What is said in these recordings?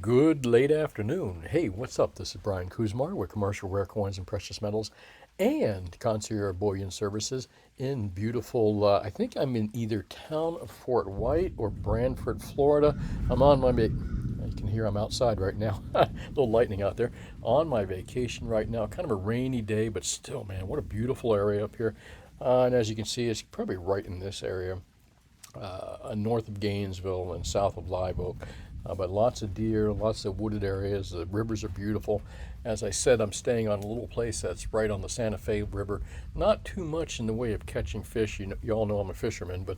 Good late afternoon. Hey, what's up? This is Brian Kuzmar with Commercial Rare Coins and Precious Metals and Concierge Bullion Services in beautiful, I think I'm in either town of Fort White or Brantford, Florida. I'm on my, you can hear I'm outside right now. A little lightning out there. On my vacation right now. Kind of a rainy day, but still, man, what a beautiful area up here. And as you can see, it's probably right in this area, north of Gainesville and south of Live Oak. But lots of deer, lots of wooded areas. The rivers are beautiful. As I said, I'm staying on a little place that's right on the Santa Fe River. Not too much in the way of catching fish. You all know I'm a fisherman, but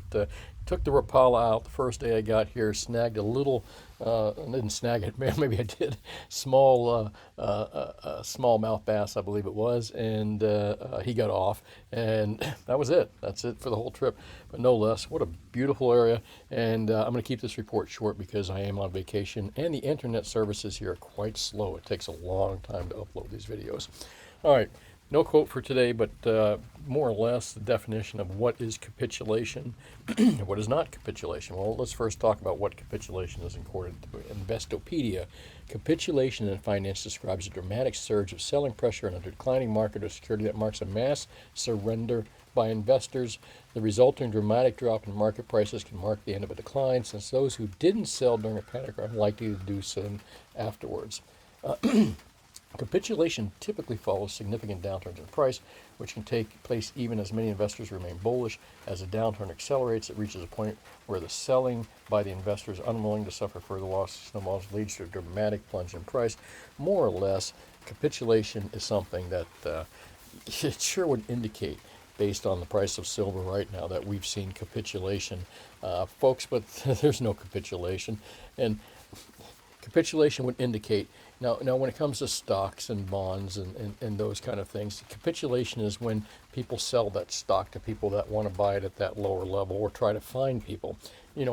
took the Rapala out the first day I got here. Snagged a little, didn't snag it, maybe I did. Smallmouth bass, I believe it was, and he got off, and that was it. That's it for the whole trip, but no less. What a beautiful area, and I'm going to keep this report short because I am on vacation, and the internet services here are quite slow. It takes a long time to upload these videos. All right. No quote for today, but more or less the definition of what is capitulation, what is not capitulation. Well, let's first talk about what capitulation is according to Investopedia. Capitulation in finance describes a dramatic surge of selling pressure in a declining market or security that marks a mass surrender by investors. The resulting dramatic drop in market prices can mark the end of a decline, since those who didn't sell during a panic are unlikely to do so afterwards. Capitulation typically follows significant downturns in price, which can take place even as many investors remain bullish. As a downturn accelerates, it reaches a point where the selling by the investors unwilling to suffer further losses leads to a dramatic plunge in price. More or less, capitulation is something that it sure would indicate, based on the price of silver right now, that we've seen capitulation, folks, but there's no capitulation. And capitulation would indicate, now when it comes to stocks and bonds and those kind of things, capitulation is when people sell that stock to people that want to buy it at that lower level or try to find people.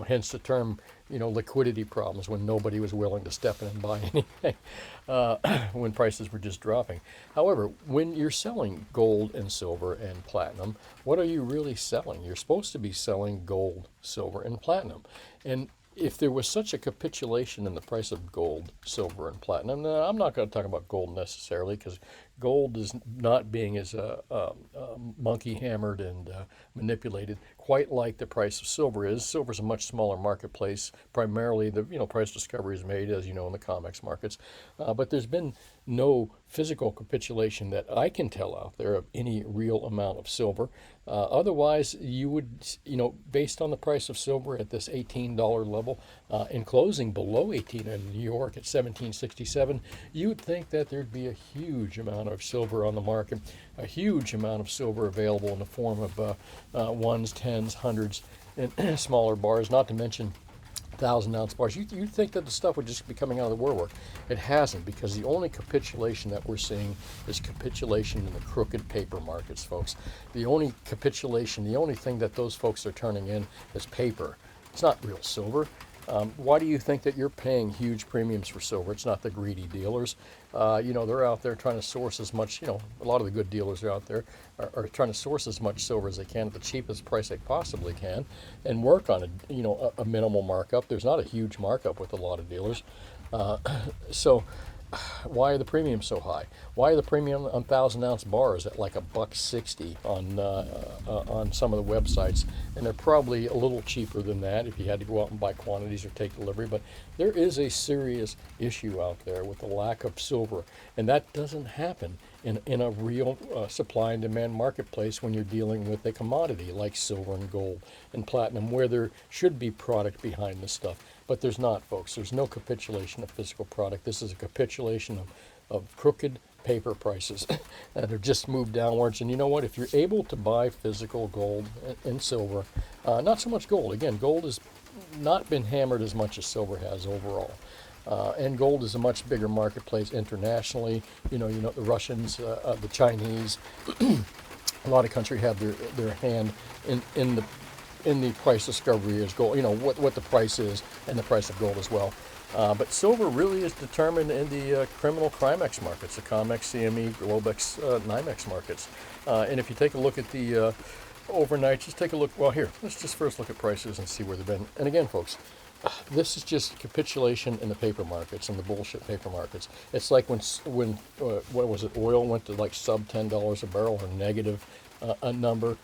Hence the term, liquidity problems, when nobody was willing to step in and buy anything, when prices were just dropping. However, when you're selling gold and silver and platinum, what are you really selling? You're supposed to be selling gold, silver, and platinum. And if there was such a capitulation in the price of gold, silver, and platinum, now I'm not going to talk about gold necessarily, because gold is not being as monkey hammered and manipulated quite like the price of silver is. Silver is a much smaller marketplace. Primarily, the price discovery is made, as you know, in the COMEX markets. But there's been no physical capitulation that I can tell out there of any real amount of silver. Otherwise, you would, based on the price of silver at this $18 level, in closing below 18 in New York at 1767, you would think that there'd be a huge amount of silver on the market, a huge amount of silver available in the form of ones, tens, hundreds, and smaller bars, not to mention 1,000-ounce bars. You'd think that the stuff would just be coming out of the woodwork. It hasn't, because the only capitulation that we're seeing is capitulation in the crooked paper markets, folks. The only capitulation, the only thing that those folks are turning in is paper. It's not real silver. Why do you think that you're paying huge premiums for silver? It's not the greedy dealers. They're out there trying to source as much, a lot of the good dealers are out there are trying to source as much silver as they can at the cheapest price they possibly can and work on a minimal markup. There's not a huge markup with a lot of dealers. So why are the premiums so high? Why are the premium on 1,000-ounce bars at like $1.60 on some of the websites? And they're probably a little cheaper than that if you had to go out and buy quantities or take delivery. But there is a serious issue out there with the lack of silver, and that doesn't happen in a real supply and demand marketplace when you're dealing with a commodity like silver and gold and platinum, where there should be product behind this stuff. But there's not, folks. There's no capitulation of physical product. This is a capitulation of crooked paper prices that have just moved downwards. And you know what? If you're able to buy physical gold and silver, not so much gold. Again, gold has not been hammered as much as silver has overall. And gold is a much bigger marketplace internationally. The Russians, the Chinese, a lot of countries have their hand in the price discovery as gold, what the price is, and the price of gold as well. But silver really is determined in the criminal CRIMEX markets, the COMEX, CME, Globex, NYMEX markets. And if you take a look at the overnight, just take a look. Well, here, let's just first look at prices and see where they've been. And again, folks, this is just capitulation in the paper markets and the bullshit paper markets. It's like when what was it? Oil went to like sub $10 a barrel or negative a number,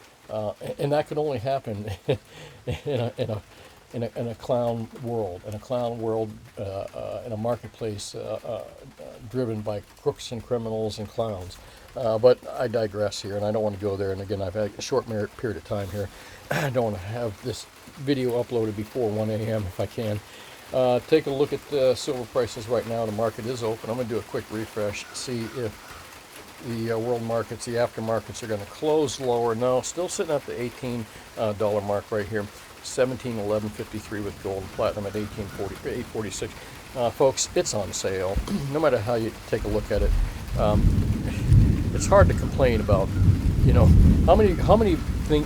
and that could only happen in a clown world, in a marketplace driven by crooks and criminals and clowns. But I digress here, and I don't want to go there. And again, I've had a short period of time here. I don't want to have this video uploaded before 1 a.m. if I can. Take a look at the silver prices right now. The market is open. I'm going to do a quick refresh to see if the world markets, the aftermarkets, are going to close lower. No, still sitting at the $18 mark right here. 1711.53 with gold and platinum at 846. Folks, it's on sale. No matter how you take a look at it, it's hard to complain about. You know, how many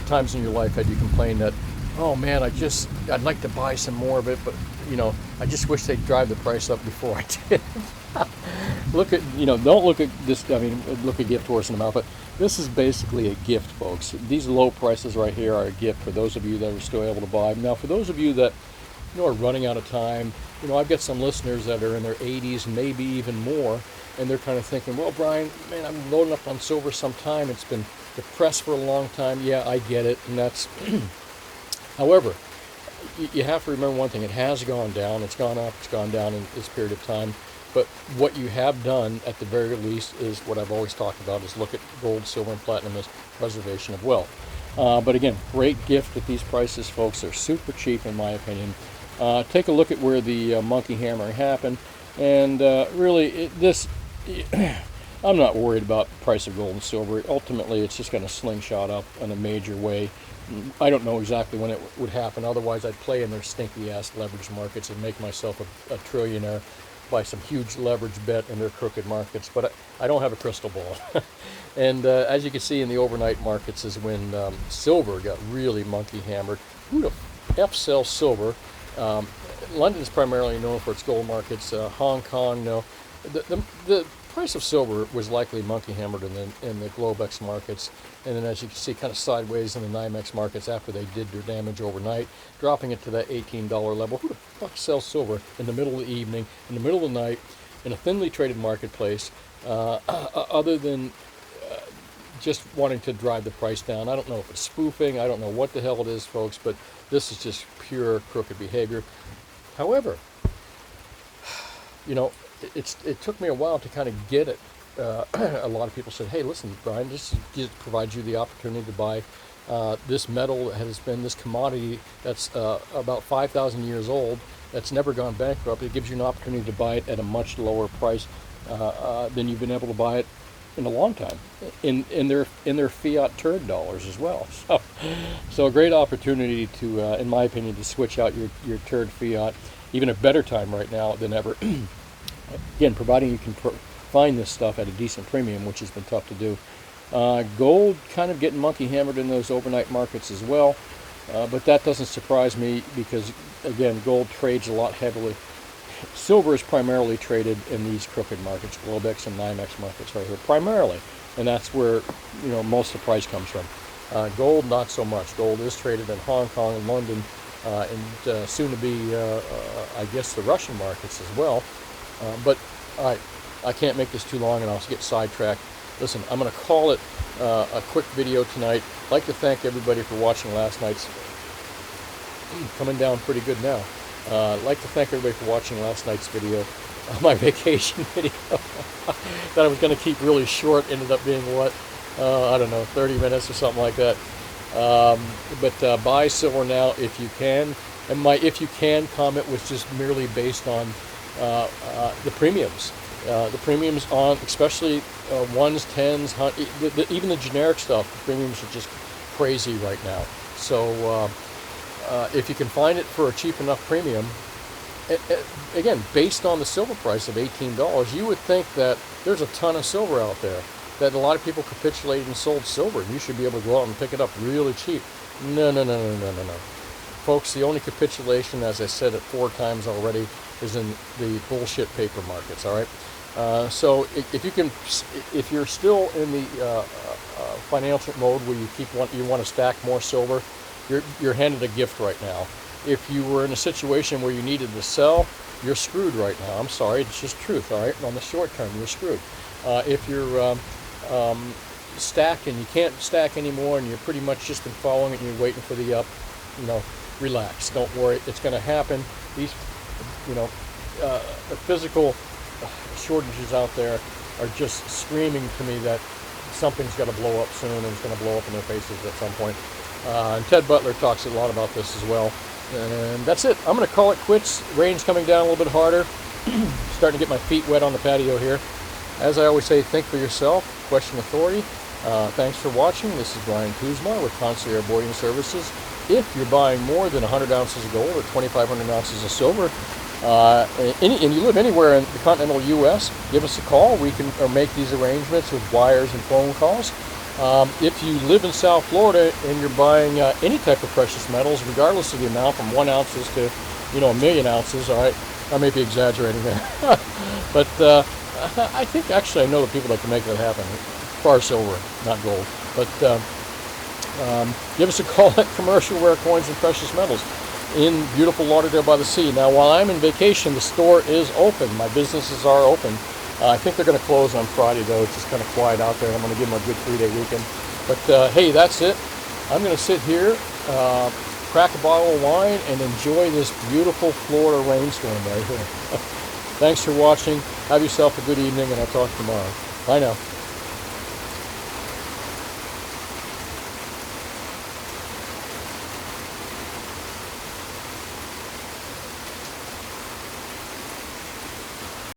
times in your life had you complained that, oh man, I'd like to buy some more of it, but you know, I just wish they'd drive the price up before I did. Look at, don't look at this. I mean, look a gift horse in the mouth, but this is basically a gift, folks. These low prices right here are a gift for those of you that are still able to buy. Now, for those of you that are running out of time, I've got some listeners that are in their 80s, maybe even more, and they're kind of thinking, well, Brian, man, I'm loading up on silver sometime. It's been depressed for a long time. Yeah, I get it, and that's. However, you have to remember one thing. It has gone down. It's gone up. It's gone down in this period of time. But what you have done, at the very least, is what I've always talked about, is look at gold, silver, and platinum as preservation of wealth. But again, great gift at these prices, folks. They're super cheap, in my opinion. Take a look at where the monkey hammer happened. And really, I'm not worried about the price of gold and silver. Ultimately, it's just going to slingshot up in a major way. I don't know exactly when it would happen. Otherwise, I'd play in their stinky-ass leverage markets and make myself a trillionaire by some huge leverage bet in their crooked markets. But I don't have a crystal ball. And as you can see in the overnight markets is when silver got really monkey hammered. Who the F sells silver? London is primarily known for its gold markets. Hong Kong, no. The price of silver was likely monkey hammered in the Globex markets, and then as you can see, kind of sideways in the NYMEX markets after they did their damage overnight, dropping it to that $18 level. Who the fuck sells silver in the middle of the evening, in the middle of the night, in a thinly traded marketplace, other than just wanting to drive the price down? I don't know if it's spoofing. I don't know what the hell it is, folks, but this is just pure crooked behavior. However, it took me a while to kind of get it. A lot of people said, hey, listen, Brian, this provides you the opportunity to buy this metal that has been this commodity that's about 5,000 years old, that's never gone bankrupt. It gives you an opportunity to buy it at a much lower price than you've been able to buy it in a long time, in their fiat turd dollars as well. So a great opportunity to, in my opinion, to switch out your turd fiat. Even a better time right now than ever. Again, providing you can find this stuff at a decent premium, which has been tough to do. Gold kind of getting monkey hammered in those overnight markets as well, but that doesn't surprise me because, again, gold trades a lot heavily. Silver is primarily traded in these crooked markets, Globex and NYMEX markets right here, primarily, and that's where most of the price comes from. Gold, not so much. Gold is traded in Hong Kong and London, and soon to be, I guess, the Russian markets as well. But all right, I can't make this too long and I'll get sidetracked. Listen, I'm going to call it a quick video tonight. I'd like to thank everybody for watching last night's, coming down pretty good now. I'd like to thank everybody for watching last night's video, my vacation video. That I was going to keep really short, ended up being what? I don't know, 30 minutes or something like that. But buy silver now if you can. And my if you can comment was just merely based on the premiums. The premiums on, especially ones, tens, even the generic stuff, the premiums are just crazy right now. So if you can find it for a cheap enough premium, again, based on the silver price of $18, you would think that there's a ton of silver out there, that a lot of people capitulated and sold silver, and you should be able to go out and pick it up really cheap. No. Folks, the only capitulation, as I said it 4 times already, is in the bullshit paper markets, all right? So if you're still in the financial mode where you want to stack more silver, you're handed a gift right now. if you were in a situation where you needed to sell, you're screwed right now. I'm sorry, it's just truth, all right? On the short term, you're screwed. If you're stacking, you can't stack anymore, and you're pretty much just been following it and you're waiting for the up, relax. Don't worry, it's going to happen. These, the physical shortages out there are just screaming to me that something's got to blow up soon, and it's going to blow up in their faces at some point. And Ted Butler talks a lot about this as well. And that's it. I'm going to call it quits. Rain's coming down a little bit harder. Starting to get my feet wet on the patio here. As I always say, think for yourself. Question authority. Thanks for watching. This is Brian Kuzma with Concierge Bullion Services. If you're buying more than 100 ounces of gold or 2,500 ounces of silver, and you live anywhere in the continental U.S., give us a call. We can make these arrangements with wires and phone calls. If you live in South Florida and you're buying any type of precious metals, regardless of the amount, from 1 ounces to, 1,000,000 ounces, all right, I may be exaggerating there. But I think actually I know the people that can make that happen. Far silver, not gold. But give us a call at Commercial Rare Coins and Precious Metals in beautiful Lauderdale by the Sea. Now, while I'm in vacation, the store is open. My businesses are open. I think they're going to close on Friday, though. It's just kind of quiet out there. I'm going to give them a good 3-day weekend. But, hey, that's it. I'm going to sit here, crack a bottle of wine, and enjoy this beautiful Florida rainstorm right here. Thanks for watching. Have yourself a good evening, and I'll talk tomorrow. Bye now.